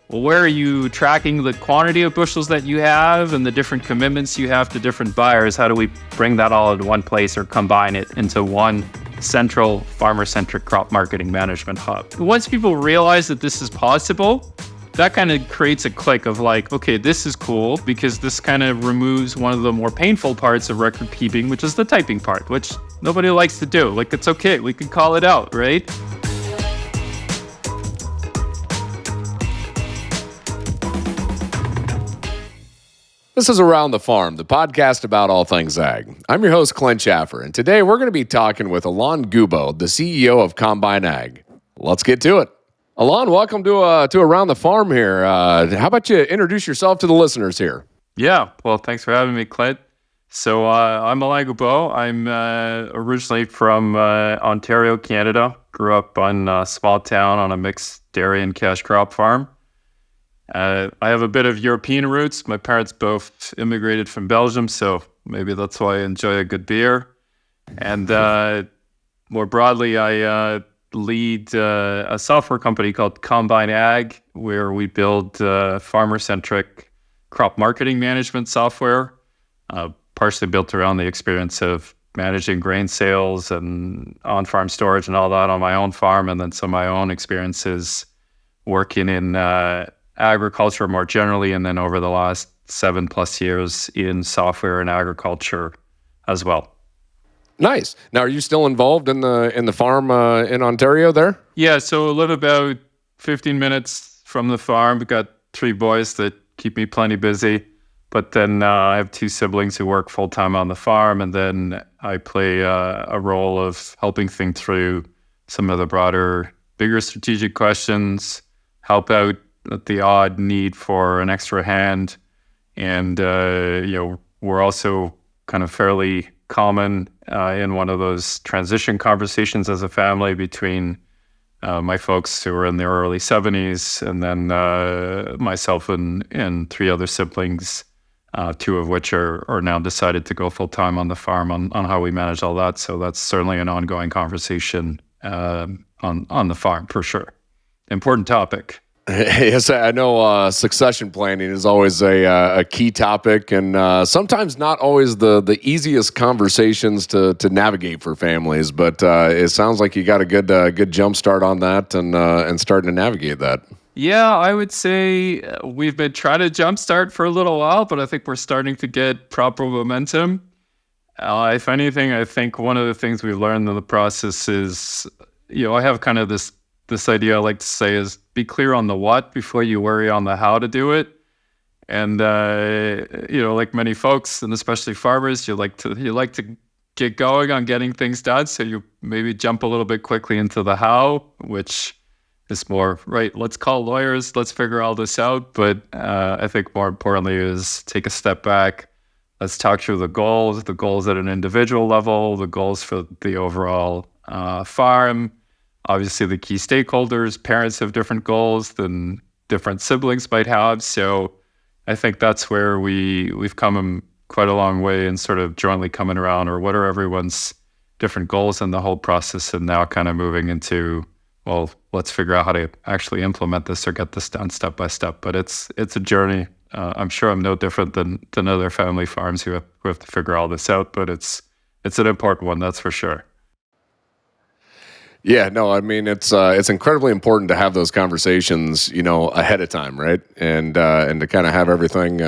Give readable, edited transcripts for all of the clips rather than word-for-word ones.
well, where are you tracking the quantity of bushels that you have and the different commitments you have to different buyers? How do we bring that all into one place or combine it into one central farmer-centric crop marketing management hub? Once people realize that this is possible, that kind of creates a click of like, okay, this is cool because this kind of removes one of the more painful parts of record keeping, which is the typing part, which nobody likes to do. Like, it's okay, we can call it out, right? This is Around the Farm, the podcast about all things ag. I'm your host, Clint Chaffer, and today we're going to be talking with Alain Goubau, the CEO of Combyne Ag. Let's get to it. Alain, welcome to Around the Farm here. How about you introduce yourself to the listeners here? Yeah, well, thanks for having me, Clint. So I'm Alain Goubau. I'm originally from Ontario, Canada. Grew up on a small town on a mixed dairy and cash crop farm. I have a bit of European roots. My parents both immigrated from Belgium, so maybe that's why I enjoy a good beer. And more broadly, I lead a software company called Combyne Ag, where we build farmer-centric crop marketing management software, partially built around the experience of managing grain sales and on-farm storage and all that on my own farm, and then some of my own experiences working in agriculture more generally, and then over the last 7+ years in software and agriculture as well. Nice. Now, are you still involved in the farm in Ontario there? Yeah, so I live about 15 minutes from the farm. We've got 3 boys that keep me plenty busy. But then I have 2 siblings who work full-time on the farm, and then I play a role of helping think through some of the broader, bigger strategic questions, help out at the odd need for an extra hand. And, we're also kind of fairly common in one of those transition conversations as a family between my folks who are in their early 70s and then myself and 3 other siblings, 2 of which are now decided to go full-time on the farm on how we manage all that. So that's certainly an ongoing conversation on the farm for sure. Important topic. Yes, I know succession planning is always a key topic, and sometimes not always the easiest conversations to navigate for families. But it sounds like you got a good jump start on that, and starting to navigate that. Yeah, I would say we've been trying to jumpstart for a little while, but I think we're starting to get proper momentum. If anything, I think one of the things we've learned in the process is, I have kind of this idea I like to say is be clear on the what before you worry on the how to do it. And, like many folks, and especially farmers, you like to get going on getting things done. So you maybe jump a little bit quickly into the how, which is more, right, let's call lawyers, let's figure all this out. But I think more importantly is take a step back. Let's talk through the goals at an individual level, the goals for the overall farm. Obviously, the key stakeholders, parents have different goals than different siblings might have. So I think that's where we've come quite a long way in sort of jointly coming around, or what are everyone's different goals in the whole process, and now kind of moving into, well, let's figure out how to actually implement this or get this done step by step. But it's a journey. I'm sure I'm no different than other family farms who have to figure all this out, but it's an important one, that's for sure. Yeah, no, I mean it's incredibly important to have those conversations, ahead of time, right? And to kind of have everything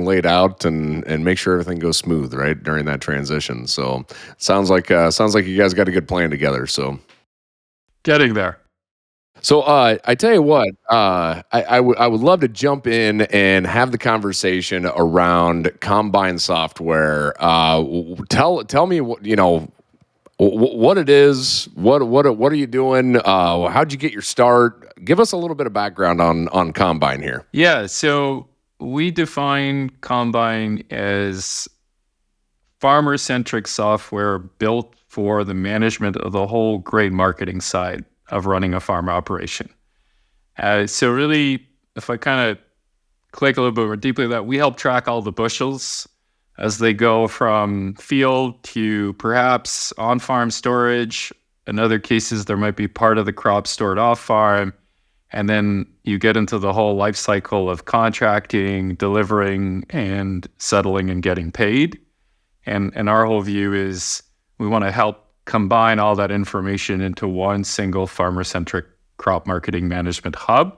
laid out and make sure everything goes smooth, right, during that transition. So sounds like you guys got a good plan together. So getting there. So I tell you what, I would love to jump in and have the conversation around Combyne software. Tell me what it is, what are you doing? How'd you get your start? Give us a little bit of background on Combyne here. Yeah, so we define Combyne as farmer-centric software built for the management of the whole grain marketing side of running a farm operation. So really, if I kind of click a little bit more deeply, that we help track all the bushels as they go from field to perhaps on-farm storage. In other cases, there might be part of the crop stored off-farm. And then you get into the whole life cycle of contracting, delivering, and settling and getting paid. And our whole view is we want to help combine all that information into one single farmer-centric crop marketing management hub.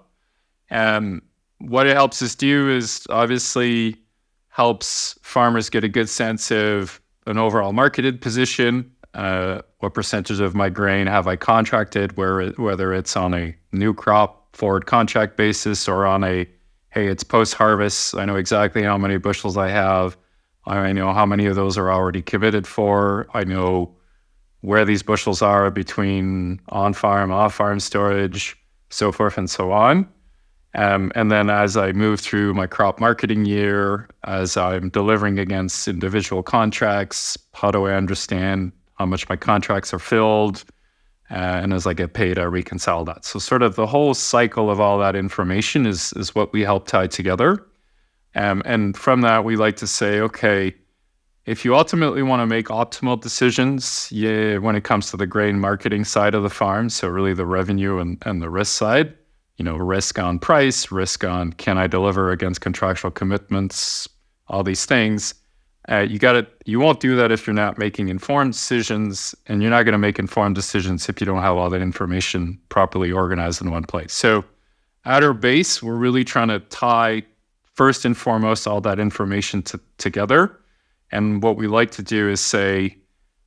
What it helps us do is obviously helps farmers get a good sense of an overall marketed position. What percentage of my grain have I contracted, whether it's on a new crop forward contract basis or on a, hey, it's post-harvest, I know exactly how many bushels I have. I know how many of those are already committed for. I know where these bushels are between on-farm, off-farm storage, so forth and so on. And then as I move through my crop marketing year, as I'm delivering against individual contracts, how do I understand how much my contracts are filled? And as I get paid, I reconcile that. So sort of the whole cycle of all that information is what we help tie together. And from that, we like to say, okay, if you ultimately want to make optimal decisions, when it comes to the grain marketing side of the farm, so really the revenue and the risk side, risk on price, risk on can I deliver against contractual commitments, all these things. You won't do that if you're not making informed decisions, and you're not going to make informed decisions if you don't have all that information properly organized in one place. So at our base, we're really trying to tie first and foremost all that information together. And what we like to do is say,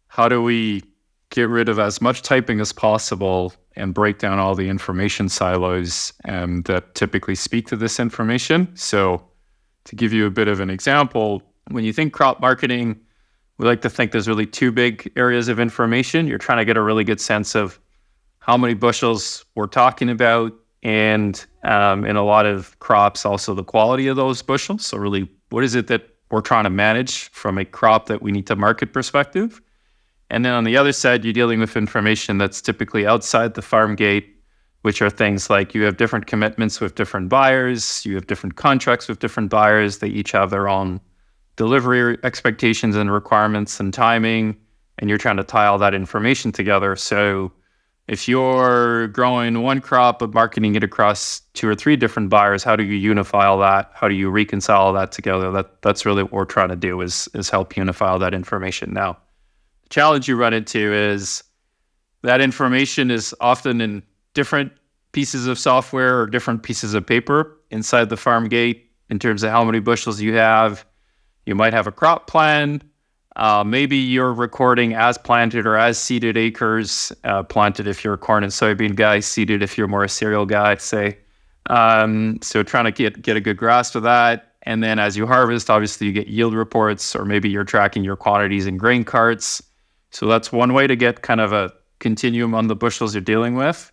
how do we get rid of as much typing as possible and break down all the information silos that typically speak to this information? So to give you a bit of an example, when you think crop marketing, we like to think there's really two big areas of information. You're trying to get a really good sense of how many bushels we're talking about, and in a lot of crops, also the quality of those bushels. So really, what is it that we're trying to manage from a crop that we need to market perspective? And then on the other side, you're dealing with information that's typically outside the farm gate, which are things like you have different commitments with different buyers, you have different contracts with different buyers. They each have their own delivery expectations and requirements and timing, and you're trying to tie all that information together. So if you're growing one crop but marketing it across 2 or 3 different buyers, how do you unify all that? How do you reconcile all that together? That's really what we're trying to do is help unify all that information. Now, the challenge you run into is that information is often in different pieces of software or different pieces of paper inside the farm gate in terms of how many bushels you have. You might have a crop plan. Maybe you're recording as planted or as seeded acres, planted if you're a corn and soybean guy, seeded if you're more a cereal guy, say. So trying to get a good grasp of that. And then as you harvest, obviously you get yield reports, or maybe you're tracking your quantities in grain carts. So that's one way to get kind of a continuum on the bushels you're dealing with.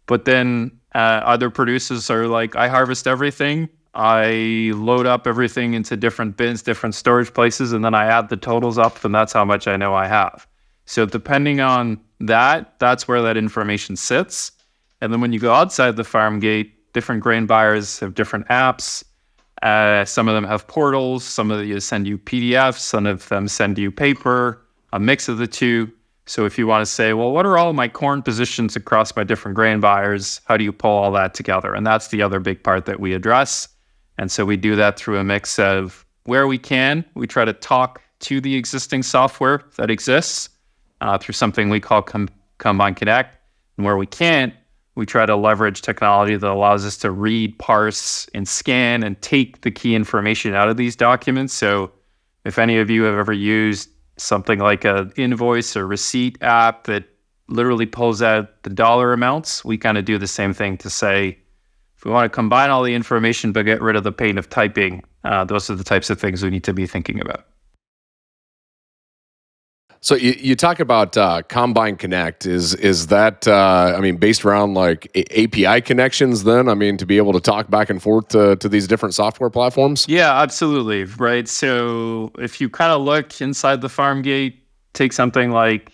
But then other producers are like, I harvest everything. I load up everything into different bins, different storage places, and then I add the totals up, and that's how much I know I have. So depending on that, that's where that information sits. And then when you go outside the farm gate, different grain buyers have different apps. Some of them have portals. Some of them send you PDFs. Some of them send you paper, a mix of the two. So if you want to say, well, what are all my corn positions across my different grain buyers? How do you pull all that together? And that's the other big part that we address. And so we do that through a mix of where we can. We try to talk to the existing software that exists through something we call Combyne Connect. And where we can't, we try to leverage technology that allows us to read, parse, and scan and take the key information out of these documents. So if any of you have ever used something like an invoice or receipt app that literally pulls out the dollar amounts, we kind of do the same thing to say, if we want to combine all the information but get rid of the pain of typing, those are the types of things we need to be thinking about. So you talk about Combyne Connect. Is that based around like API connections? Then to be able to talk back and forth to these different software platforms. Yeah, absolutely. Right. So if you kind of look inside the farm gate, take something like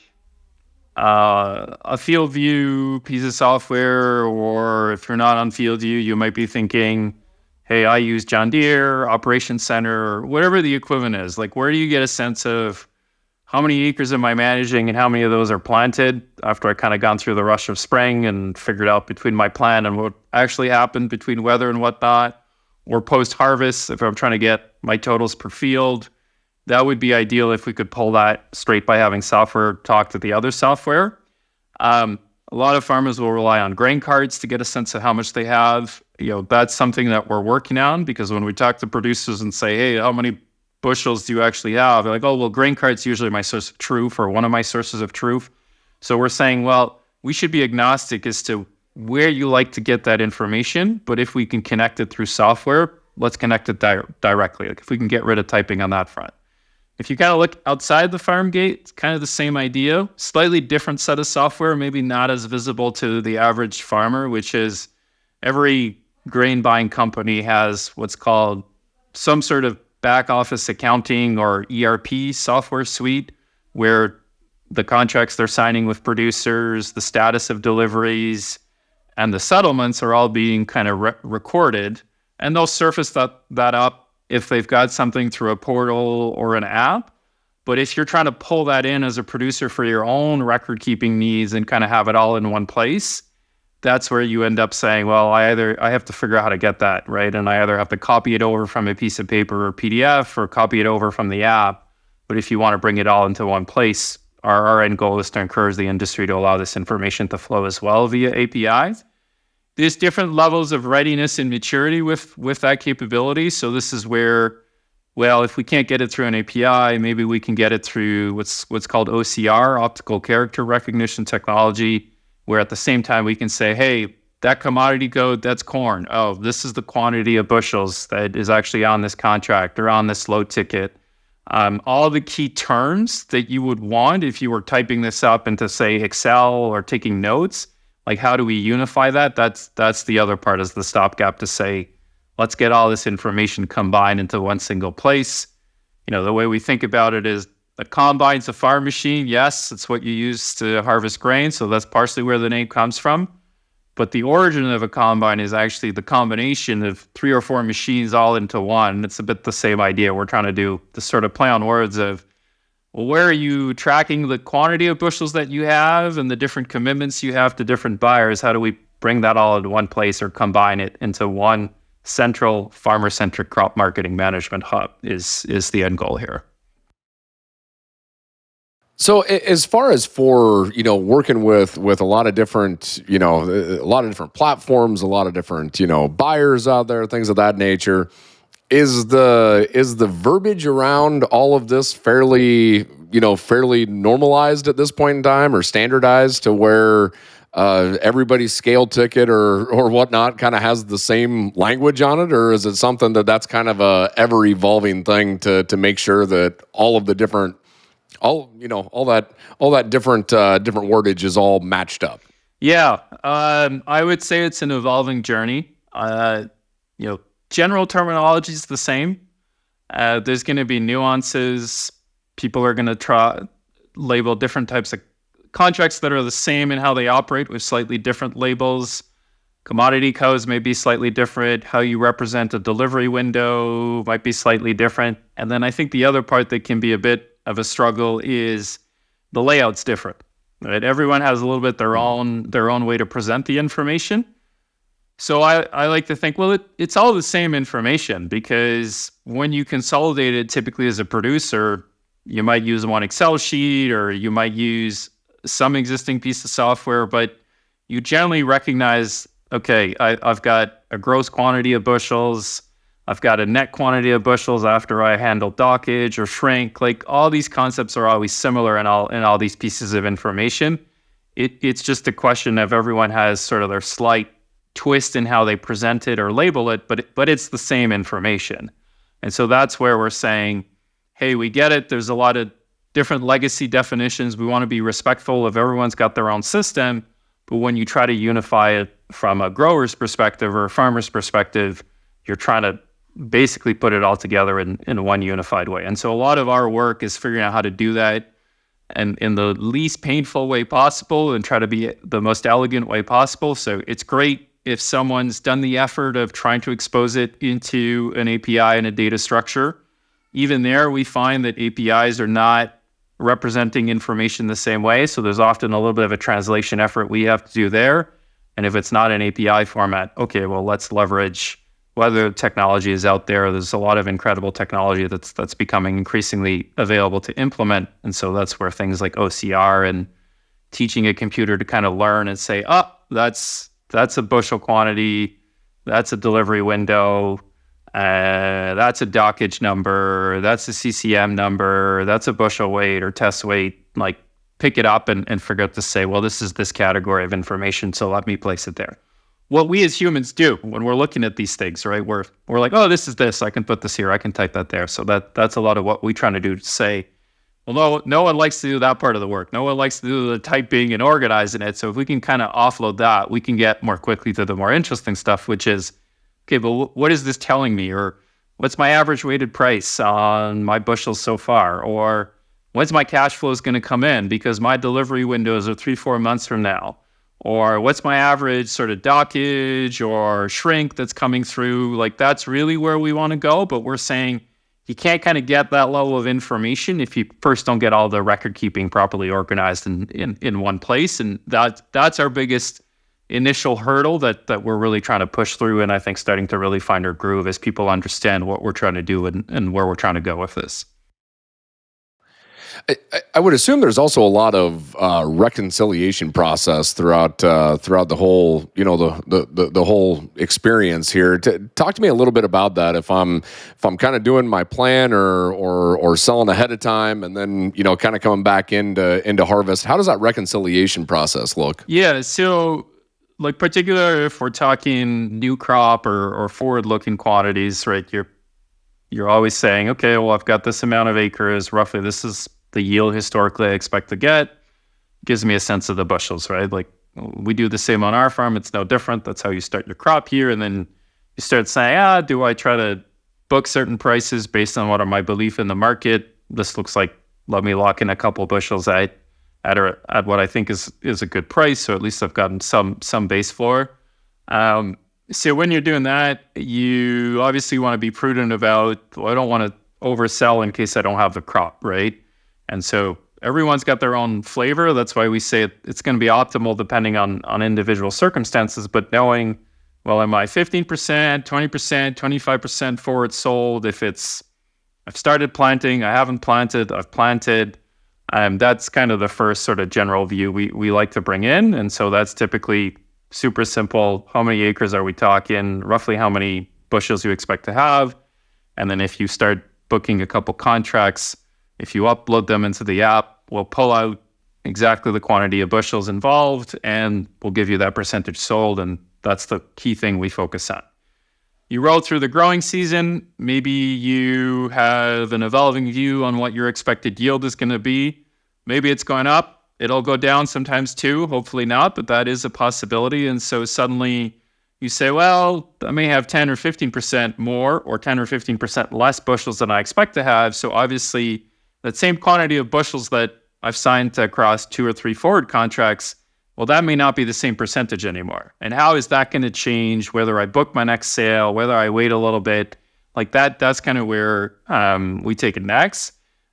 a FieldView piece of software, or if you're not on FieldView, you might be thinking, hey, I use John Deere, Operations Center, whatever the equivalent is. Like, where do you get a sense of how many acres am I managing and how many of those are planted after I kind of gone through the rush of spring and figured out between my plan and what actually happened between weather and whatnot, or post-harvest, if I'm trying to get my totals per field. That would be ideal if we could pull that straight by having software talk to the other software. A lot of farmers will rely on grain cards to get a sense of how much they have. That's something that we're working on, because when we talk to producers and say, hey, how many bushels do you actually have? They're like, oh, well, grain cart's usually my source of truth, or one of my sources of truth. So we're saying, well, we should be agnostic as to where you like to get that information, but if we can connect it through software, let's connect it directly. Like if we can get rid of typing on that front. If you kind of look outside the farm gate, it's kind of the same idea, slightly different set of software, maybe not as visible to the average farmer, which is every grain buying company has what's called some sort of back office accounting or ERP software suite, where the contracts they're signing with producers, the status of deliveries, and the settlements are all being kind of recorded. And they'll surface that up if they've got something through a portal or an app. But if you're trying to pull that in as a producer for your own record keeping needs and kind of have it all in one place, that's where you end up saying, well, I have to figure out how to get that, right? And I either have to copy it over from a piece of paper or PDF or copy it over from the app. But if you want to bring it all into one place, our end goal is to encourage the industry to allow this information to flow as well via APIs. There's different levels of readiness and maturity with that capability. So this is where, well, if we can't get it through an API, maybe we can get it through what's called OCR, optical character recognition technology, where at the same time we can say, hey, that commodity code, that's corn. Oh, this is the quantity of bushels that is actually on this contract or on this load ticket. All the key terms that you would want if you were typing this up into, say, Excel or taking notes, like how do we unify that? That's the other part, is the stopgap to say, let's get all this information combined into one single place. The way we think about it is a combine's a farm machine. Yes, it's what you use to harvest grain. So that's partially where the name comes from. But the origin of a combine is actually the combination of 3 or 4 machines all into one. It's a bit the same idea. We're trying to do the sort of play on words of, well, where are you tracking the quantity of bushels that you have and the different commitments you have to different buyers? How do we bring that all into one place or combine it into one central farmer-centric crop marketing management hub is the end goal here. So as far as for, working with a lot of different, a lot of different platforms, a lot of different, buyers out there, things of that nature, is the verbiage around all of this fairly normalized at this point in time, or standardized to where everybody's scale ticket or whatnot kind of has the same language on it? Or is it something that's kind of a ever evolving thing to make sure that all of the different all that different wordage is all matched up? Yeah, I would say it's an evolving journey. General terminology is the same. There's going to be nuances. People are going to label different types of contracts that are the same in how they operate with slightly different labels. Commodity codes may be slightly different. How you represent a delivery window might be slightly different. And then I think the other part that can be a bit of a struggle is the layout's different. Right? Everyone has a little bit their own way to present the information. So I like to think, well, it's all the same information, because when you consolidate it, typically as a producer, you might use one Excel sheet or you might use some existing piece of software, but you generally recognize, okay, I've got a gross quantity of bushels, I've got a net quantity of bushels after I handle dockage or shrink. Like, all these concepts are always similar in all these pieces of information. It's just a question of everyone has sort of their slight twist in how they present it or label it, but it's the same information. And so that's where we're saying, hey, we get it. There's a lot of different legacy definitions. We want to be respectful of everyone's got their own system. But when you try to unify it from a grower's perspective or a farmer's perspective, you're trying to basically put it all together in one unified way. And so a lot of our work is figuring out how to do that and in the least painful way possible and try to be the most elegant way possible. So it's great if someone's done the effort of trying to expose it into an API and a data structure. Even there, we find that APIs are not representing information the same way. So there's often a little bit of a translation effort we have to do there. And if it's not an API format, okay, well, let's leverage whether technology is out there. There's a lot of incredible technology that's becoming increasingly available to implement. And so that's where things like OCR and teaching a computer to kind of learn and say, oh, that's a bushel quantity, that's a delivery window, that's a dockage number, that's a CCM number, that's a bushel weight or test weight. Like, pick it up and forget to say, well, this is this category of information, so let me place it there. What we as humans do when we're looking at these things, right? We're like, oh, this is this. I can put this here. I can type that there. So that's a lot of what we're trying to do to say, well, no one likes to do that part of the work. No one likes to do the typing and organizing it. So if we can kind of offload that, we can get more quickly to the more interesting stuff, which is, okay, but what is this telling me? Or what's my average weighted price on my bushels so far? Or when's my cash flows going to come in? Because my delivery windows are 3-4 months from now. Or what's my average sort of dockage or shrink that's coming through? Like, that's really where we want to go. But we're saying you can't kind of get that level of information if you first don't get all the record keeping properly organized in one place. And that's our biggest initial hurdle that we're really trying to push through. And I think starting to really find our groove as people understand what we're trying to do and where we're trying to go with this. I would assume there's also a lot of reconciliation process throughout the whole, the whole experience here. Talk to me a little bit about that. If I'm kind of doing my plan or selling ahead of time, and then kind of coming back into harvest, how does that reconciliation process look? Yeah, so like particular if we're talking new crop or forward-looking quantities, right? You're always saying, okay, well, I've got this amount of acres, roughly this is the yield historically I expect to get. Gives me a sense of the bushels, right? Like, we do the same on our farm. It's no different. That's how you start your crop year. And then you start saying, do I try to book certain prices based on what are my belief in the market? This looks like, let me lock in a couple bushels at what I think is a good price. So at least I've gotten some base floor. So when you're doing that, you obviously want to be prudent about, I don't want to oversell in case I don't have the crop, right? And so everyone's got their own flavor. That's why we say it's going to be optimal depending on individual circumstances. But knowing, well, am I 15%, 20%, 25% forward sold? If I've started planting, I haven't planted, I've planted. That's kind of the first sort of general view we like to bring in. And so that's typically super simple. How many acres are we talking? Roughly how many bushels you expect to have? And then if you start booking a couple contracts, if you upload them into the app, we'll pull out exactly the quantity of bushels involved, and we'll give you that percentage sold. And that's the key thing we focus on. You roll through the growing season, maybe you have an evolving view on what your expected yield is going to be. Maybe it's going up. It'll go down sometimes too, hopefully not, but that is a possibility. And so suddenly you say, well, I may have 10 or 15% more or 10 or 15% less bushels than I expect to have. So obviously that same quantity of bushels that I've signed across 2 or 3 forward contracts, well, that may not be the same percentage anymore. And how is that going to change whether I book my next sale, whether I wait a little bit? Like that's kind of where we take it next.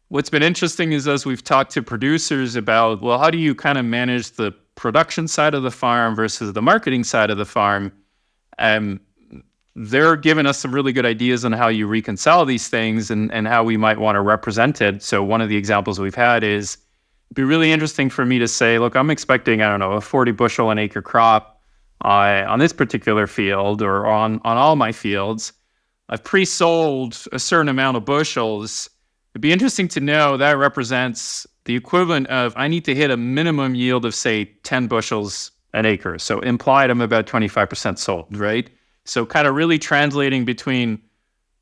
What's been interesting is as we've talked to producers about, well, how do you kind of manage the production side of the farm versus the marketing side of the farm? They're giving us some really good ideas on how you reconcile these things and how we might want to represent it. So one of the examples we've had is, it'd be really interesting for me to say, look, I'm expecting, a 40 bushel an acre crop on this particular field or on all my fields. I've pre-sold a certain amount of bushels. It'd be interesting to know that represents the equivalent of, I need to hit a minimum yield of, say, 10 bushels an acre. So implied I'm about 25% sold, right? So kind of really translating between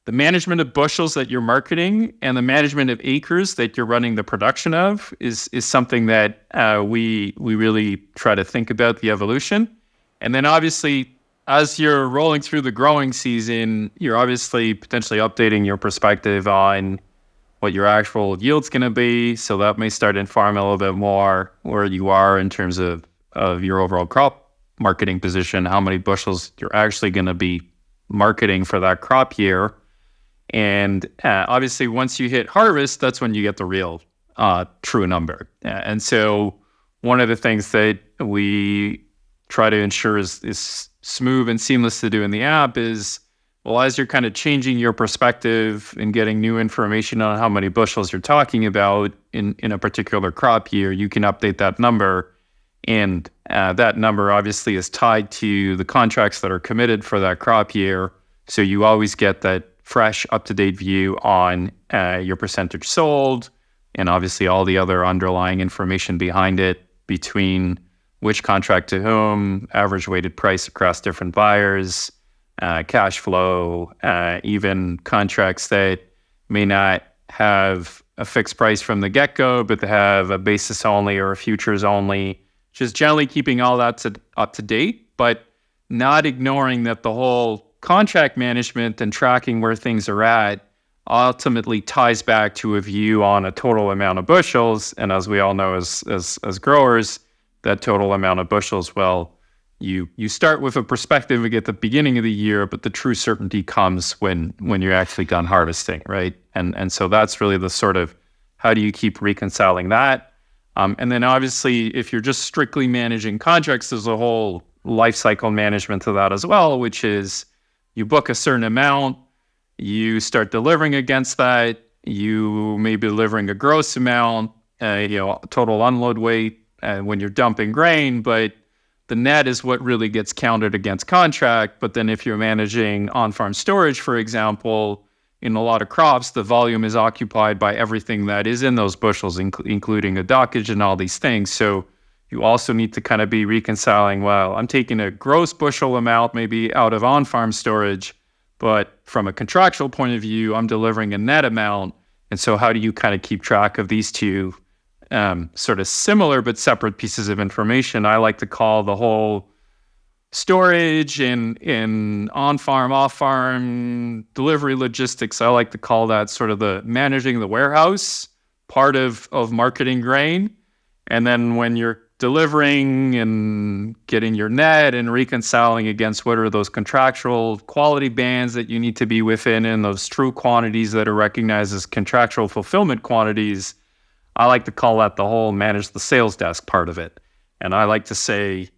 the management of bushels that you're marketing and the management of acres that you're running the production of is something that we really try to think about the evolution. And then obviously, as you're rolling through the growing season, you're obviously potentially updating your perspective on what your actual yield's going to be. So that may start informing a little bit more where you are in terms of your overall crop marketing position, how many bushels you're actually going to be marketing for that crop year. And obviously, once you hit harvest, that's when you get the real true number. And so one of the things that we try to ensure is smooth and seamless to do in the app is, well, as you're kind of changing your perspective and getting new information on how many bushels you're talking about in a particular crop year, you can update that number. And that number obviously is tied to the contracts that are committed for that crop year. So you always get that fresh, up-to-date view on your percentage sold, and obviously all the other underlying information behind it, between which contract to whom, average weighted price across different buyers, cash flow, even contracts that may not have a fixed price from the get-go, but they have a basis only or a futures only, just generally keeping all that up to date, but not ignoring that the whole contract management and tracking where things are at ultimately ties back to a view on a total amount of bushels. And as we all know, as growers, that total amount of bushels, well, you start with a perspective at the beginning of the year, but the true certainty comes when you're actually done harvesting, right? And so that's really the sort of, how do you keep reconciling that? And then obviously, if you're just strictly managing contracts, there's a whole life cycle management to that as well, which is you book a certain amount, you start delivering against that, you may be delivering a gross amount, total unload weight when you're dumping grain, but the net is what really gets counted against contract. But then if you're managing on-farm storage, for example, in a lot of crops, the volume is occupied by everything that is in those bushels, including a dockage and all these things. So you also need to kind of be reconciling, well, I'm taking a gross bushel amount maybe out of on-farm storage, but from a contractual point of view, I'm delivering a net amount. And so how do you kind of keep track of these two sort of similar but separate pieces of information? I like to call the whole storage in on-farm, off-farm, delivery logistics, I like to call that sort of the managing the warehouse part of marketing grain. And then when you're delivering and getting your net and reconciling against what are those contractual quality bands that you need to be within, and those true quantities that are recognized as contractual fulfillment quantities, I like to call that the whole manage the sales desk part of it. And I like to say, you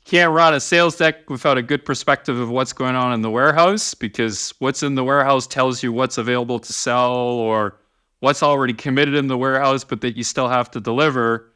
can't run a sales deck without a good perspective of what's going on in the warehouse, because what's in the warehouse tells you what's available to sell or what's already committed in the warehouse, but that you still have to deliver.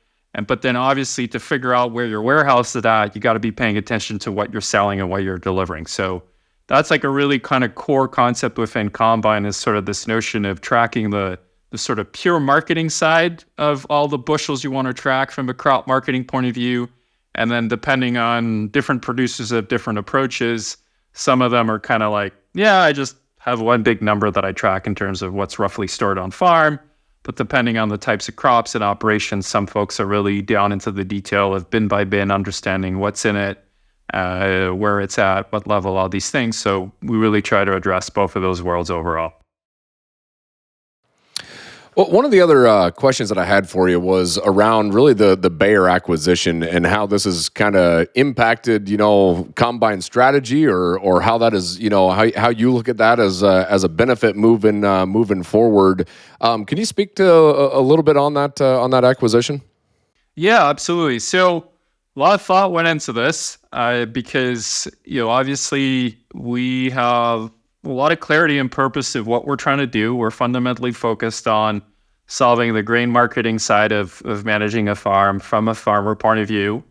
But then obviously to figure out where your warehouse is at, you got to be paying attention to what you're selling and what you're delivering. So that's like a really kind of core concept within Combyne, is sort of this notion of tracking the sort of pure marketing side of all the bushels you want to track from a crop marketing point of view. And then depending on different producers have different approaches, some of them are kind of like, yeah, I just have one big number that I track in terms of what's roughly stored on farm. But depending on the types of crops and operations, some folks are really down into the detail of bin by bin, understanding what's in it, where it's at, what level, all these things. So we really try to address both of those worlds overall. Well, one of the other questions that I had for you was around really the Bayer acquisition and how this has kind of impacted, Combyne strategy, or how that is, how you look at that as a benefit moving forward. Can you speak to a little bit on that acquisition? Yeah, absolutely. So a lot of thought went into this because, obviously we have a lot of clarity and purpose of what we're trying to do. We're fundamentally focused on solving the grain marketing side of managing a farm from a farmer point of view.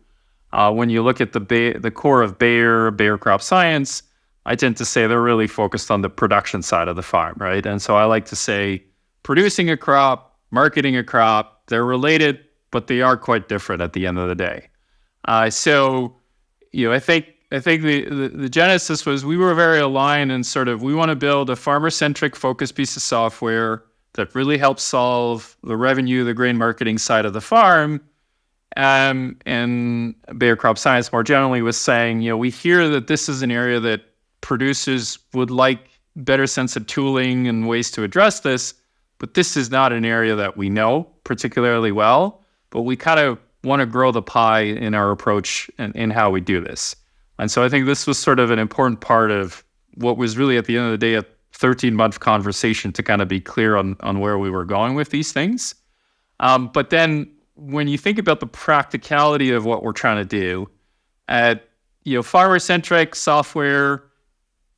When you look at the core of Bayer Crop Science, I tend to say they're really focused on the production side of the farm, right? And so I like to say producing a crop, marketing a crop, they're related, but they are quite different at the end of the day. So I think the genesis was we were very aligned and sort of we want to build a farmer-centric focused piece of software that really helps solve the revenue, the grain marketing side of the farm. And Bayer Crop Science more generally was saying, we hear that this is an area that producers would like better sense of tooling and ways to address this, but this is not an area that we know particularly well, but we kind of want to grow the pie in our approach and in how we do this. And so I think this was sort of an important part of what was really at the end of the day a 13-month conversation to kind of be clear on where we were going with these things. But then when you think about the practicality of what we're trying to do, farmer-centric software,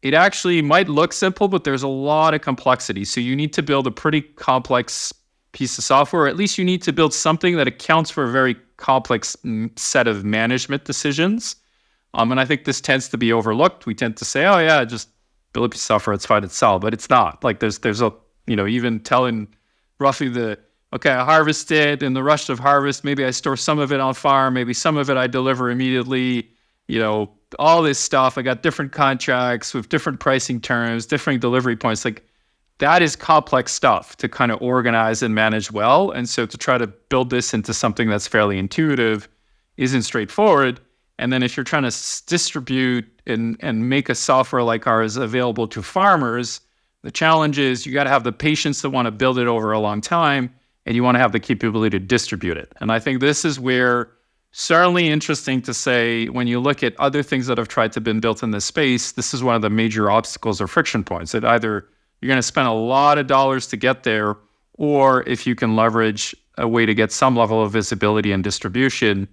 it actually might look simple, but there's a lot of complexity. So you need to build a pretty complex piece of software, or at least you need to build something that accounts for a very complex set of management decisions. And I think this tends to be overlooked. We tend to say, oh yeah, just build a piece of software, it's fine, it's solid. But it's not. Like there's a, even telling roughly okay, I harvested in the rush of harvest. Maybe I store some of it on farm. Maybe some of it I deliver immediately. All this stuff. I got different contracts with different pricing terms, different delivery points. Like that is complex stuff to kind of organize and manage well. And so to try to build this into something that's fairly intuitive isn't straightforward. And then if you're trying to distribute and make a software like ours available to farmers, the challenge is you got to have the patience to want to build it over a long time, and you want to have the capability to distribute it. And I think this is where certainly interesting to say, when you look at other things that have tried to been built in this space, this is one of the major obstacles or friction points that either you're going to spend a lot of dollars to get there, or if you can leverage a way to get some level of visibility and distribution,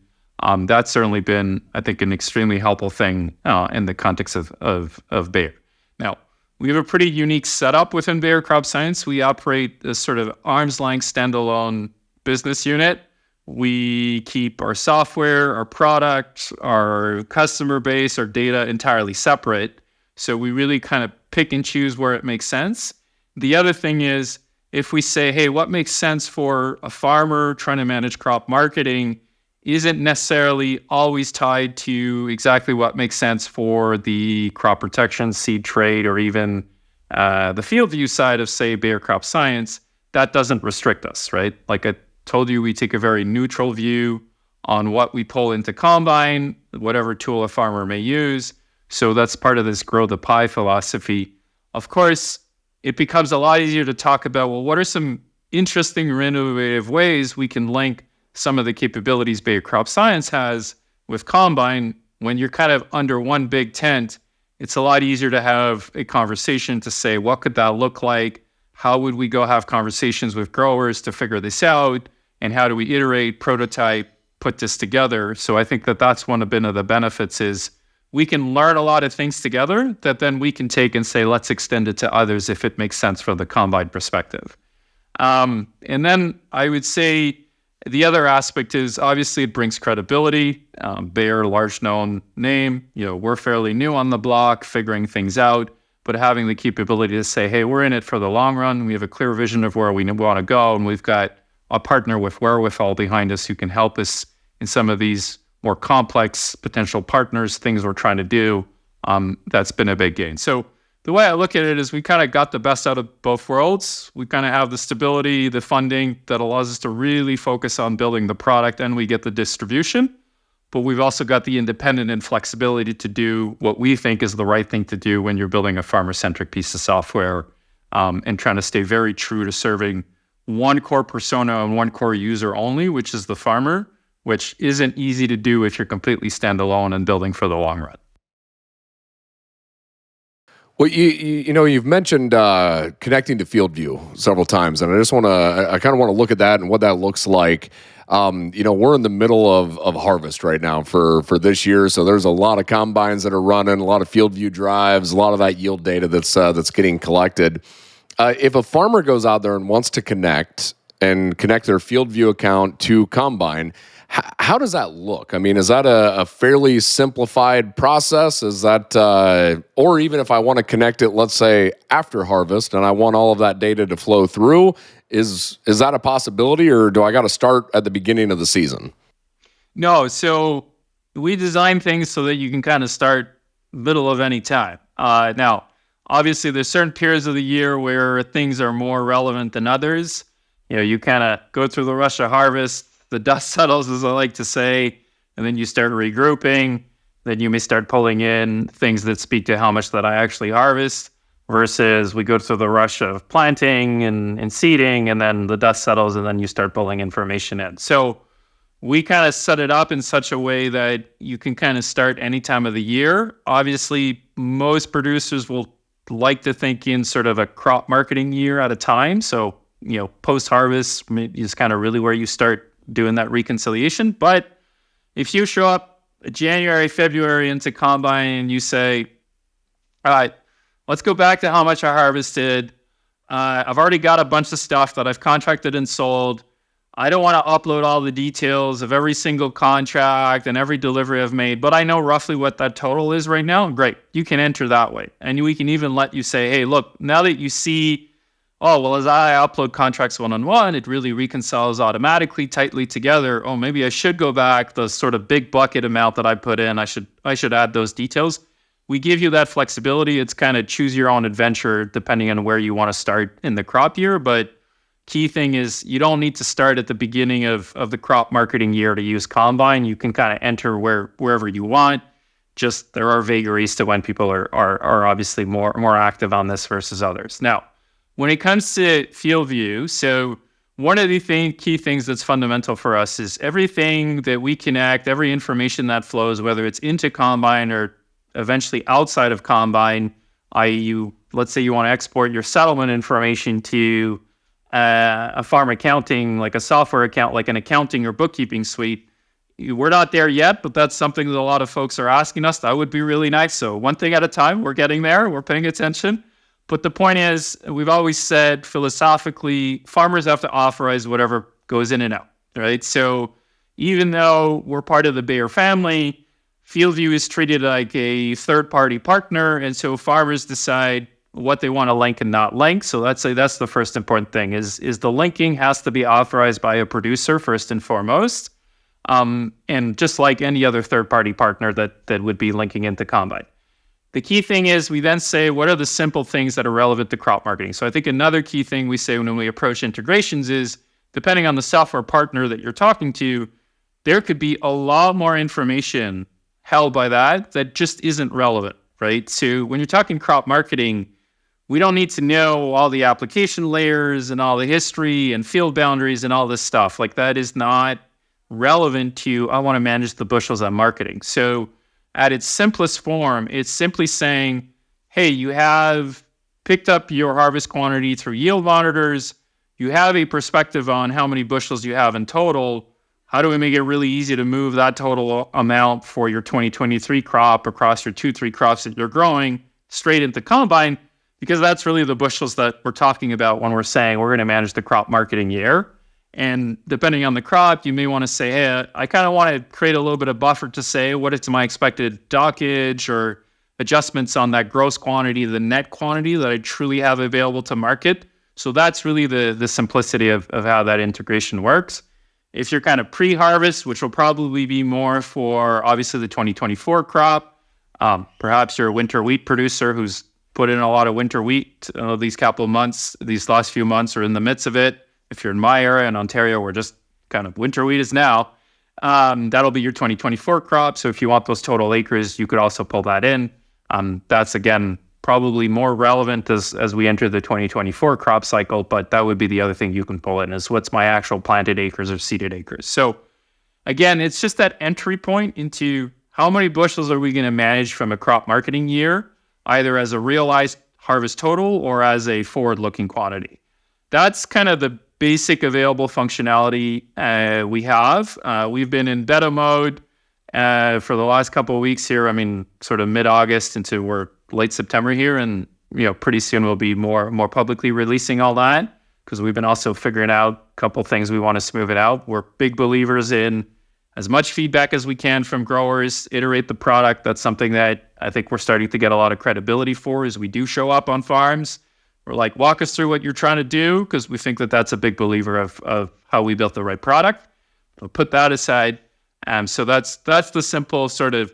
that's certainly been, I think, an extremely helpful thing in the context of Bayer. Now, we have a pretty unique setup within Bayer Crop Science. We operate a sort of arm's length standalone business unit. We keep our software, our product, our customer base, our data entirely separate. So we really kind of pick and choose where it makes sense. The other thing is, if we say, hey, what makes sense for a farmer trying to manage crop marketing isn't necessarily always tied to exactly what makes sense for the crop protection, seed trade, or even the FieldView side of, say, Bayer Crop Science. That doesn't restrict us, right? Like I told you, we take a very neutral view on what we pull into Combyne, whatever tool a farmer may use. So that's part of this grow the pie philosophy. Of course, it becomes a lot easier to talk about, well, what are some interesting or innovative ways we can link some of the capabilities Bayer Crop Science has with Combyne? When you're kind of under one big tent, it's a lot easier to have a conversation to say, what could that look like? How would we go have conversations with growers to figure this out? And how do we iterate, prototype, put this together? So I think that that's one of the benefits is we can learn a lot of things together that then we can take and say, let's extend it to others if it makes sense from the Combyne perspective. And then I would say the other aspect is obviously it brings credibility. Bayer, large known name, we're fairly new on the block, figuring things out, but having the capability to say, hey, we're in it for the long run. We have a clear vision of where we want to go, and we've got a partner with wherewithal behind us who can help us in some of these more complex potential partners, things we're trying to do. That's been a big gain. So the way I look at it is we kind of got the best out of both worlds. We kind of have the stability, the funding that allows us to really focus on building the product, and we get the distribution. But we've also got the independent and flexibility to do what we think is the right thing to do when you're building a farmer-centric piece of software, and trying to stay very true to serving one core persona and one core user only, which is the farmer, which isn't easy to do if you're completely standalone and building for the long run. Well, you've mentioned connecting to FieldView several times, and I kind of want to look at that and what that looks like. We're in the middle of harvest right now for this year, so there's a lot of combines that are running, a lot of FieldView drives, a lot of that yield data that's getting collected. If a farmer goes out there and wants to connect their FieldView account to Combyne, how does that look? I mean, is that a fairly simplified process? Is that, or even if I want to connect it, let's say after harvest, and I want all of that data to flow through, is that a possibility, or do I got to start at the beginning of the season? No, so we design things so that you can kind of start middle of any time. Now, obviously, there's certain periods of the year where things are more relevant than others. You kind of go through the rush of harvest, the dust settles, as I like to say, and then you start regrouping. Then you may start pulling in things that speak to how much that I actually harvest, versus we go through the rush of planting and seeding, and then the dust settles, and then you start pulling information in. So we kind of set it up in such a way that you can kind of start any time of the year. Obviously, most producers will like to think in sort of a crop marketing year at a time. So post-harvest is kind of really where you start doing that reconciliation. But if you show up January, February into Combyne and you say, all right, let's go back to how much I harvested. I've already got a bunch of stuff that I've contracted and sold. I don't want to upload all the details of every single contract and every delivery I've made, but I know roughly what that total is right now. Great. You can enter that way. And we can even let you say, hey, look, now that you see, oh, well, as I upload contracts one-on-one, it really reconciles automatically, tightly together. Oh, maybe I should go back the sort of big bucket amount that I put in. I should add those details. We give you that flexibility. It's kind of choose your own adventure depending on where you want to start in the crop year. But key thing is you don't need to start at the beginning of the crop marketing year to use Combyne. You can kind of enter wherever you want. Just there are vagaries to when people are obviously more active on this versus others. Now, when it comes to FieldView, so one of the key things that's fundamental for us is everything that we connect, every information that flows, whether it's into Combyne or eventually outside of Combyne, i.e., let's say you want to export your settlement information to a farm accounting, like a software account, like an accounting or bookkeeping suite. We're not there yet, but that's something that a lot of folks are asking us. That would be really nice. So one thing at a time, we're getting there, we're paying attention. But the point is, we've always said philosophically, farmers have to authorize whatever goes in and out, right? So even though we're part of the Bayer family, FieldView is treated like a third-party partner, and so farmers decide what they want to link and not link. So that's the first important thing is the linking has to be authorized by a producer first and foremost, and just like any other third-party partner that would be linking into Combyne. The key thing is we then say, what are the simple things that are relevant to crop marketing? So I think another key thing we say when we approach integrations is, depending on the software partner that you're talking to, there could be a lot more information held by that just isn't relevant, right? So when you're talking crop marketing, we don't need to know all the application layers and all the history and field boundaries and all this stuff. Like that is not relevant to, I want to manage the bushels I'm marketing. So at its simplest form, it's simply saying, hey, you have picked up your harvest quantity through yield monitors. You have a perspective on how many bushels you have in total. How do we make it really easy to move that total amount for your 2023 crop across your 2-3 crops that you're growing straight into Combyne? Because that's really the bushels that we're talking about when we're saying we're going to manage the crop marketing year. And depending on the crop, you may want to say, hey, I kind of want to create a little bit of buffer to say what is my expected dockage or adjustments on that gross quantity, the net quantity that I truly have available to market. So that's really the simplicity of how that integration works. If you're kind of pre-harvest, which will probably be more for obviously the 2024 crop, perhaps you're a winter wheat producer who's put in a lot of winter wheat these last few months are in the midst of it. If you're in my area in Ontario, we're just kind of winter wheat is now. That'll be your 2024 crop. So if you want those total acres, you could also pull that in. That's, again, probably more relevant as we enter the 2024 crop cycle, but that would be the other thing you can pull in is what's my actual planted acres or seeded acres. So again, it's just that entry point into how many bushels are we going to manage from a crop marketing year, either as a realized harvest total or as a forward-looking quantity. That's kind of the basic available functionality we have. We've been in beta mode for the last couple of weeks here. I mean, sort of mid-August into we're late September here, and pretty soon we'll be more publicly releasing all that because we've been also figuring out a couple things we want to smooth it out. We're big believers in as much feedback as we can from growers, iterate the product. That's something that I think we're starting to get a lot of credibility for as we do show up on farms. We're like, walk us through what you're trying to do, because we think that that's a big believer of how we built the right product. We'll put that aside. So that's the simple sort of,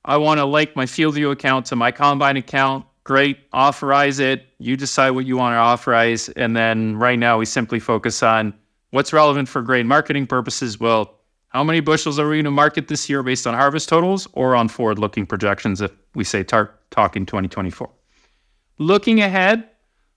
I want to link my FieldView account to my Combyne account. Great, authorize it. You decide what you want to authorize. And then right now we simply focus on what's relevant for grain marketing purposes. Well, how many bushels are we going to market this year based on harvest totals or on forward-looking projections if we say talking 2024? Looking ahead,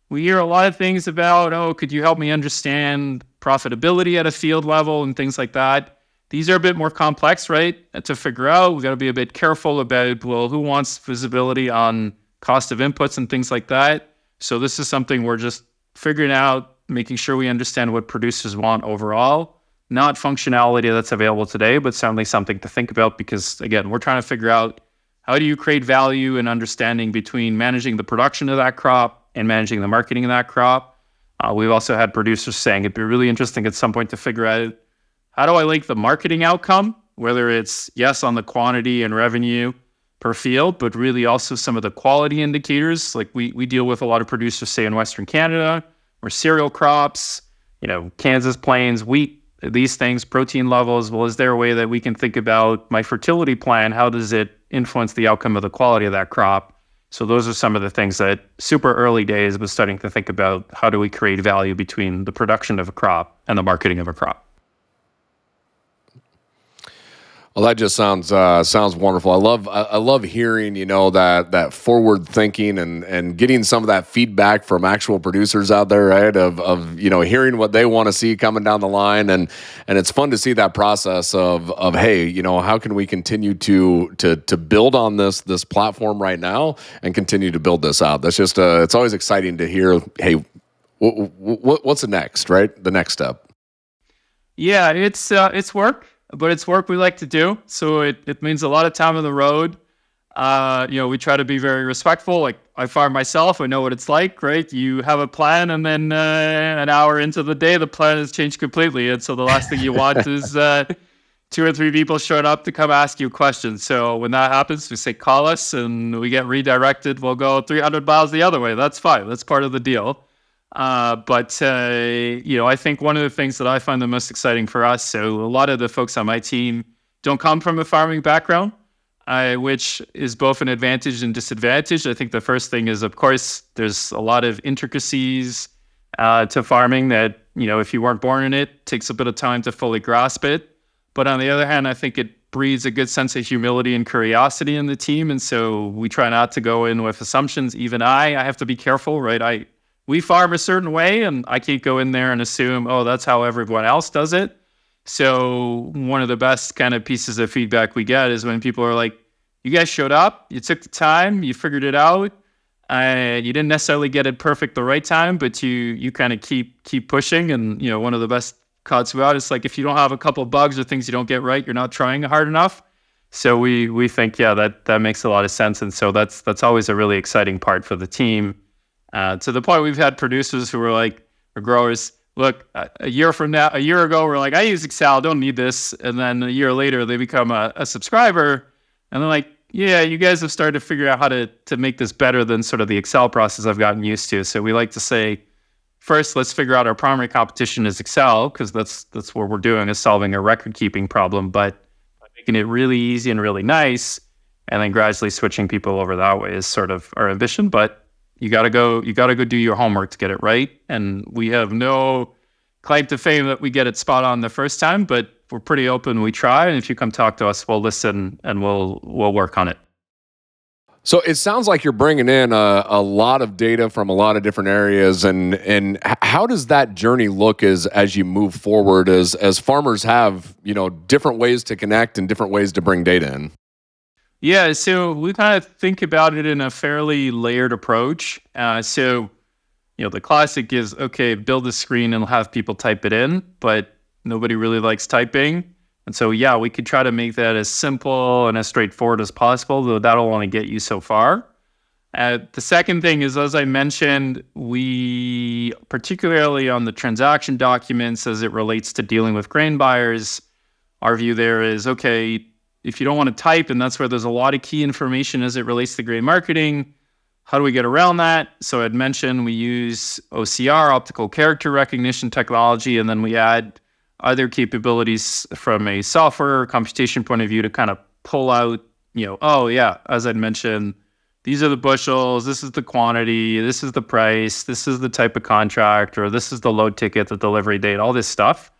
we hear a lot of things about, could you help me understand profitability at a field level and things like that. These are a bit more complex, right? To figure out, we've got to be a bit careful about, who wants visibility on cost of inputs and things like that. So this is something we're just figuring out, making sure we understand what producers want overall, not functionality that's available today, but certainly something to think about because, again, we're trying to figure out how do you create value and understanding between managing the production of that crop and managing the marketing of that crop. We've also had producers saying it'd be really interesting at some point to figure out how do I link the marketing outcome, whether it's, yes, on the quantity and revenue per field, but really also some of the quality indicators. Like we deal with a lot of producers, say in Western Canada, or cereal crops, Kansas plains, wheat, these things, protein levels. Well, is there a way that we can think about my fertility plan? How does it influence the outcome of the quality of that crop? So those are some of the things that super early days was starting to think about. How do we create value between the production of a crop and the marketing of a crop? Well, that just sounds wonderful. I love hearing that forward thinking and getting some of that feedback from actual producers out there, right? Of hearing what they want to see coming down the line, and it's fun to see that process of hey, how can we continue to build on this platform right now and continue to build this out. That's just it's always exciting to hear. Hey, what's the next, right? The next step. Yeah, it's work. But it's work we like to do, so it means a lot of time on the road. We try to be very respectful. Like I farm myself, I know what it's like, right? You have a plan, and then an hour into the day, the plan has changed completely. And so the last thing you want is 2 or 3 people showing up to come ask you questions. So when that happens, we say call us, and we get redirected. We'll go 300 miles the other way. That's fine. That's part of the deal. But I think one of the things that I find the most exciting for us, so a lot of the folks on my team don't come from a farming background, which is both an advantage and disadvantage. I think the first thing is, of course, there's a lot of intricacies to farming that, if you weren't born in it, takes a bit of time to fully grasp it. But on the other hand, I think it breeds a good sense of humility and curiosity in the team. And so we try not to go in with assumptions. Even I have to be careful, right? We farm a certain way, and I can't go in there and assume, oh, that's how everyone else does it. So one of the best kind of pieces of feedback we get is when people are like, you guys showed up, you took the time, you figured it out. You didn't necessarily get it perfect the right time, but you kind of keep pushing. And, one of the best cuts about is like, if you don't have a couple of bugs or things you don't get right, you're not trying hard enough. So we think, yeah, that makes a lot of sense. And so that's always a really exciting part for the team. To the point we've had producers who were like, or growers, look, a year ago, we're like, I use Excel, don't need this. And then a year later, they become a subscriber. And they're like, yeah, you guys have started to figure out how to make this better than sort of the Excel process I've gotten used to. So we like to say, first, let's figure out our primary competition is Excel, because that's what we're doing, is solving a record-keeping problem, but making it really easy and really nice, and then gradually switching people over that way is sort of our ambition. But you gotta go do your homework to get it right. And we have no claim to fame that we get it spot on the first time, but we're pretty open. We try, and if you come talk to us, we'll listen and we'll work on it. So it sounds like you're bringing in a lot of data from a lot of different areas, and how does that journey look as you move forward, as farmers have different ways to connect and different ways to bring data in? Yeah, so we kind of think about it in a fairly layered approach. The classic is, okay, build a screen and have people type it in, but nobody really likes typing. And so, yeah, we could try to make that as simple and as straightforward as possible, though that'll only get you so far. The second thing is, as I mentioned, we, particularly on the transaction documents as it relates to dealing with grain buyers, our view there is, okay, if you don't want to type, and that's where there's a lot of key information as it relates to grain marketing, how do we get around that? So I'd mentioned we use OCR, optical character recognition technology, and then we add other capabilities from a software or computation point of view to kind of pull out, oh yeah, as I'd mentioned, these are the bushels, this is the quantity, this is the price, this is the type of contract, or this is the load ticket, the delivery date, all this stuff.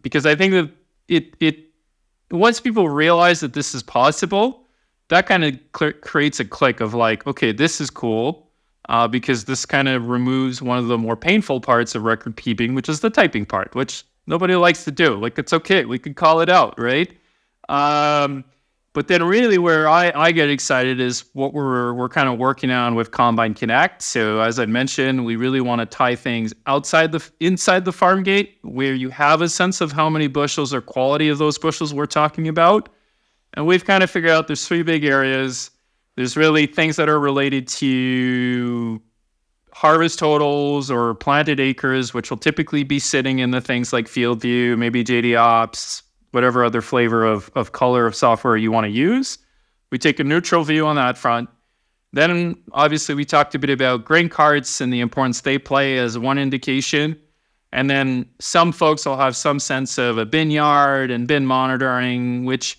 Because I think that it once people realize that this is possible, that kind of creates a click of like, okay, this is cool, because this kind of removes one of the more painful parts of record keeping, which is the typing part, which nobody likes to do. Like, it's okay, we could call it out, right? But But then really where I get excited is what we're kind of working on with Combyne Connect. So as I mentioned, we really want to tie things inside the farm gate where you have a sense of how many bushels or quality of those bushels we're talking about. And we've kind of figured out there's three big areas. There's really things that are related to harvest totals or planted acres, which will typically be sitting in the things like FieldView, maybe JD Ops, whatever other flavor of color of software you want to use. We take a neutral view on that front. Then obviously we talked a bit about grain carts and the importance they play as one indication. And then some folks will have some sense of a bin yard and bin monitoring, which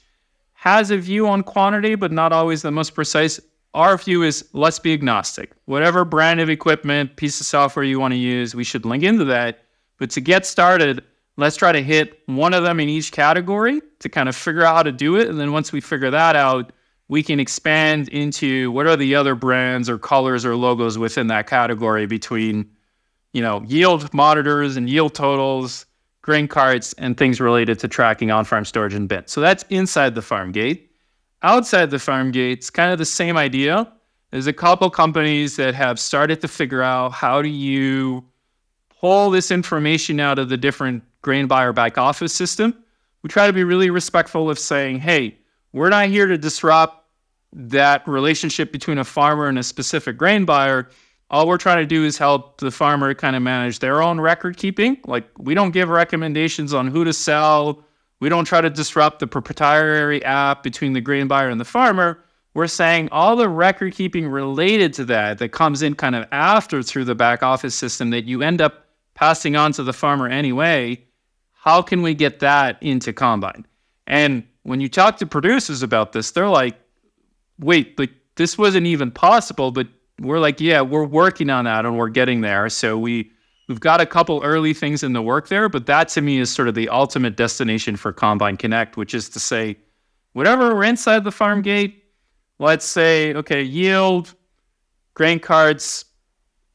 has a view on quantity, but not always the most precise. Our view is let's be agnostic. Whatever brand of equipment, piece of software you want to use, we should link into that. But to get started, let's try to hit one of them in each category to kind of figure out how to do it. And then once we figure that out, we can expand into what are the other brands or colors or logos within that category between, yield monitors and yield totals, grain carts, and things related to tracking on-farm storage and bin. So that's inside the farm gate. Outside the farm gate, it's kind of the same idea. There's a couple companies that have started to figure out how do you pull this information out of the different grain buyer back office system. We try to be really respectful of saying, hey, we're not here to disrupt that relationship between a farmer and a specific grain buyer. All we're trying to do is help the farmer kind of manage their own record keeping. Like, we don't give recommendations on who to sell. We don't try to disrupt the proprietary app between the grain buyer and the farmer. We're saying all the record keeping related to that comes in kind of after through the back office system that you end up passing on to the farmer anyway. How can we get that into Combyne? And when you talk to producers about this, they're like, wait, but this wasn't even possible. But we're like, yeah, we're working on that and we're getting there. So we've got a couple early things in the work there, but that to me is sort of the ultimate destination for Combyne Connect, which is to say, whatever we're inside the farm gate, let's say, okay, yield, grain carts,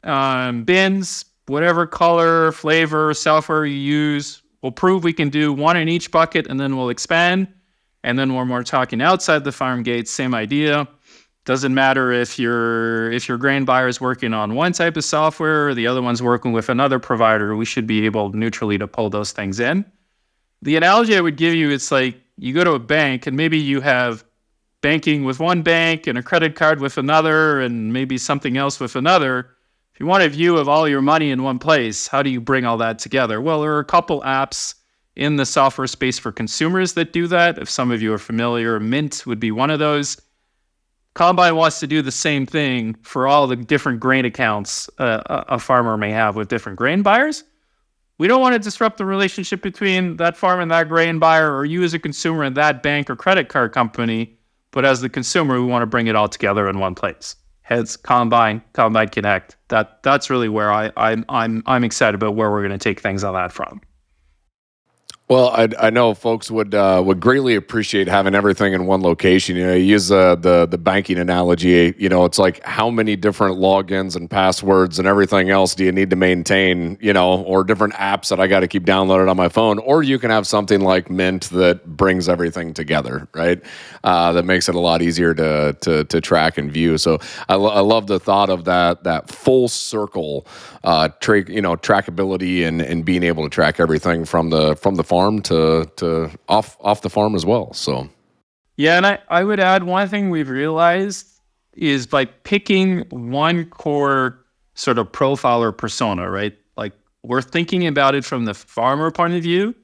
bins, whatever color, flavor, software you use, we'll prove we can do one in each bucket and then we'll expand. And then when we're talking outside the farm gate, same idea. Doesn't matter if your grain buyer is working on one type of software or the other one's working with another provider, we should be able neutrally to pull those things in. The analogy I would give you, it's like you go to a bank and maybe you have banking with one bank and a credit card with another and maybe something else with another. If you want a view of all your money in one place, how do you bring all that together? Well, there are a couple apps in the software space for consumers that do that. If some of you are familiar, Mint would be one of those. Combyne wants to do the same thing for all the different grain accounts a farmer may have with different grain buyers. We don't want to disrupt the relationship between that farm and that grain buyer, or you as a consumer and that bank or credit card company. But as the consumer, we want to bring it all together in one place. Hence, Combyne Connect. That's really where I'm excited about where we're going to take things on that front. Well, I know folks would greatly appreciate having everything in one location. You use the banking analogy. It's like how many different logins and passwords and everything else do you need to maintain? Or different apps that I got to keep downloaded on my phone. Or you can have something like Mint that brings everything together, right? That makes it a lot easier to track and view. So I love the thought of that full circle trackability and being able to track everything from the farm to off the farm as well. So yeah, and I would add one thing we've realized is by picking one core sort of profile or persona, right? Like we're thinking about it from the farmer point of view,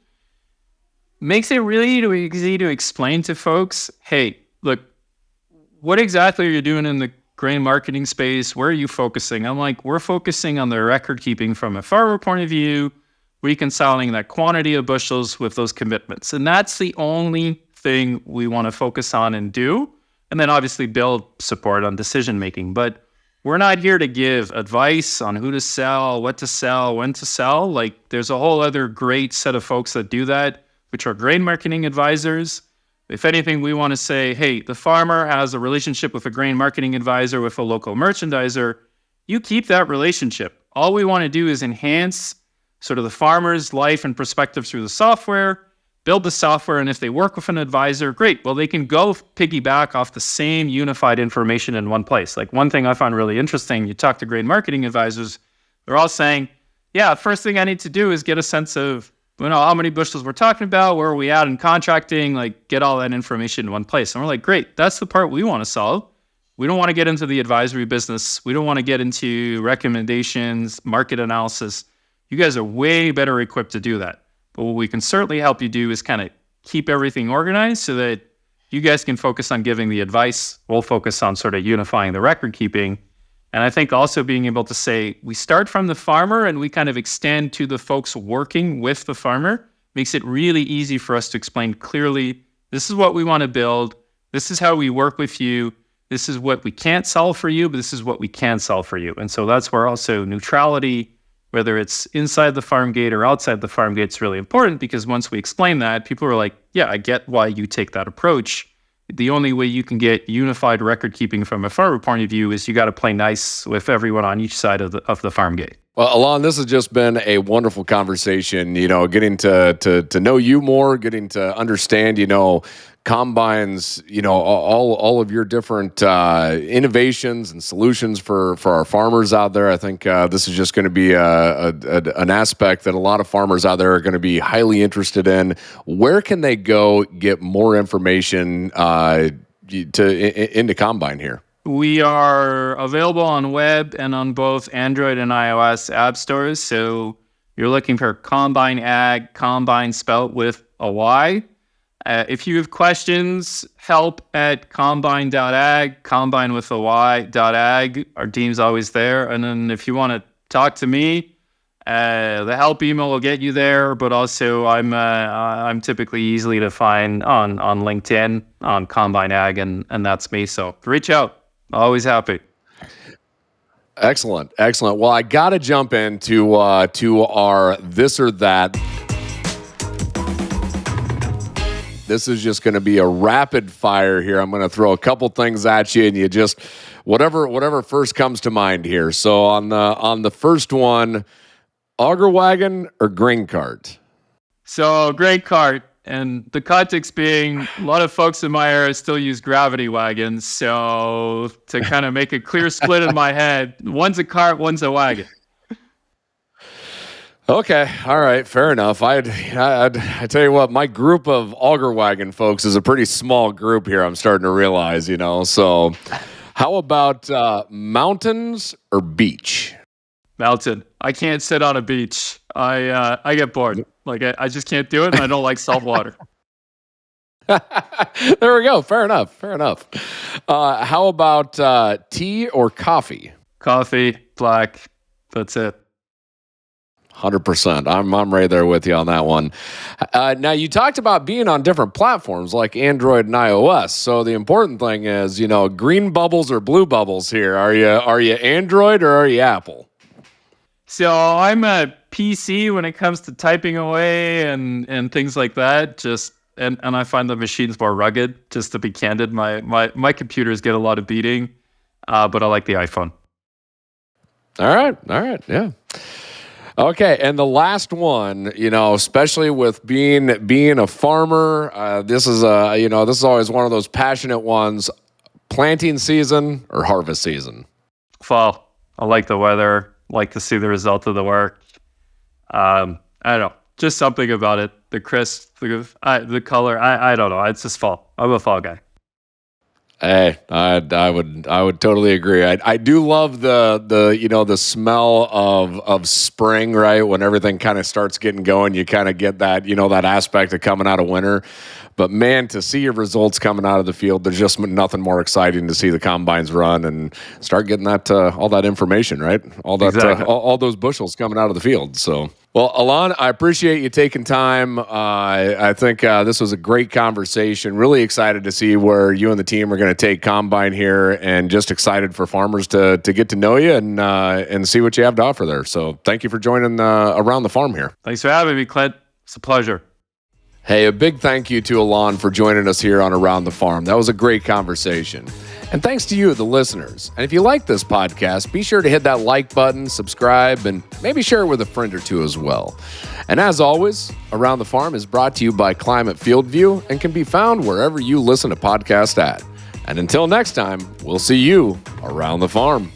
makes it really easy to explain to folks, hey, look, what exactly are you doing in the grain marketing space? Where are you focusing? I'm like, we're focusing on the record keeping from a farmer point of view, reconciling that quantity of bushels with those commitments. And that's the only thing we want to focus on and do. And then obviously build support on decision making. But we're not here to give advice on who to sell, what to sell, when to sell. Like there's a whole other great set of folks that do that, which are grain marketing advisors. If anything, we want to say, hey, the farmer has a relationship with a grain marketing advisor, with a local merchandiser. You keep that relationship. All we want to do is enhance sort of the farmer's life and perspective through the software. build the software, and if they work with an advisor, great. Well, they can go piggyback off the same unified information in one place. Like one thing I find really interesting, you talk to grain marketing advisors, they're all saying, yeah, first thing I need to do is get a sense of how many bushels we're talking about, where are we at in contracting, like get all that information in one place. And we're like, great, that's the part we want to solve. We don't want to get into the advisory business. We don't want to get into recommendations, market analysis. You guys are way better equipped to do that. But what we can certainly help you do is kind of keep everything organized so that you guys can focus on giving the advice. We'll focus on sort of unifying the record keeping. And I think also being able to say, we start from the farmer and we kind of extend to the folks working with the farmer makes it really easy for us to explain clearly, this is what we want to build. This is how we work with you. This is what we can't solve for you, but this is what we can solve for you. And so that's where also neutrality, whether it's inside the farm gate or outside the farm gate, is really important, because once we explain that, people are like, yeah, I get why you take that approach. The only way you can get unified record keeping from a farmer point of view is you got to play nice with everyone on each side of the farm gate. Well, Alain, this has just been a wonderful conversation, getting to know you more, getting to understand, Combyne's, all of your different innovations and solutions for our farmers out there. I think this is just going to be an aspect that a lot of farmers out there are going to be highly interested in. Where can they go get more information into Combyne here? We are available on web and on both Android and iOS app stores. So you're looking for Combyne Ag, Combyne spelt with a Y. If you have questions, help@combyne.ag, Combyne with a Y.ag. Our team's always there. And then if you want to talk to me, the help email will get you there. But also, I'm typically easily to find on LinkedIn on Combyne Ag, and that's me. So reach out. Always happy. Excellent. Well, I got to jump into our this or that. This is just going to be a rapid fire here. I'm going to throw a couple things at you, and you just whatever first comes to mind here. So on the first one, auger wagon or grain cart? So grain cart, and the context being a lot of folks in my area still use gravity wagons. So to kind of make a clear split in my head, one's a cart, one's a wagon. Okay, all right, fair enough. I tell you what, my group of auger wagon folks is a pretty small group here. I'm starting to realize, So, how about mountains or beach? Mountain. I can't sit on a beach. I get bored. Like I just can't do it, and I don't like salt water. There we go. Fair enough. How about tea or coffee? Coffee, black. That's it. 100%. I'm right there with you on that one. Now, you talked about being on different platforms like Android and iOS. So the important thing is, green bubbles or blue bubbles here. Are you Android or are you Apple? So I'm a PC when it comes to typing away and things like that. And I find the machines more rugged. Just to be candid, my computers get a lot of beating, but I like the iPhone. All right, yeah. Okay, and the last one, especially with being a farmer, this is always one of those passionate ones. Planting season or harvest season? Fall. I like the weather. Like to see the result of the work. I don't know, just something about it. The crisp, the color. I don't know. It's just fall. I'm a fall guy. Hey, I would totally agree. I do love the smell of spring, right? When everything kind of starts getting going, you kind of get that that aspect of coming out of winter. But man, to see your results coming out of the field, there's just nothing more exciting to see the combines run and start getting that all that information, right? All that Exactly. all those bushels coming out of the field. So. Well, Alain, I appreciate you taking time. I think this was a great conversation. Really excited to see where you and the team are going to take Combyne here, and just excited for farmers to get to know you and see what you have to offer there. So thank you for joining Around the Farm here. Thanks for having me, Clint. It's a pleasure. Hey, a big thank you to Alain for joining us here on Around the Farm. That was a great conversation. And thanks to you, the listeners. And if you like this podcast, be sure to hit that like button, subscribe, and maybe share it with a friend or two as well. And as always, Around the Farm is brought to you by Climate FieldView and can be found wherever you listen to podcasts at. And until next time, we'll see you around the farm.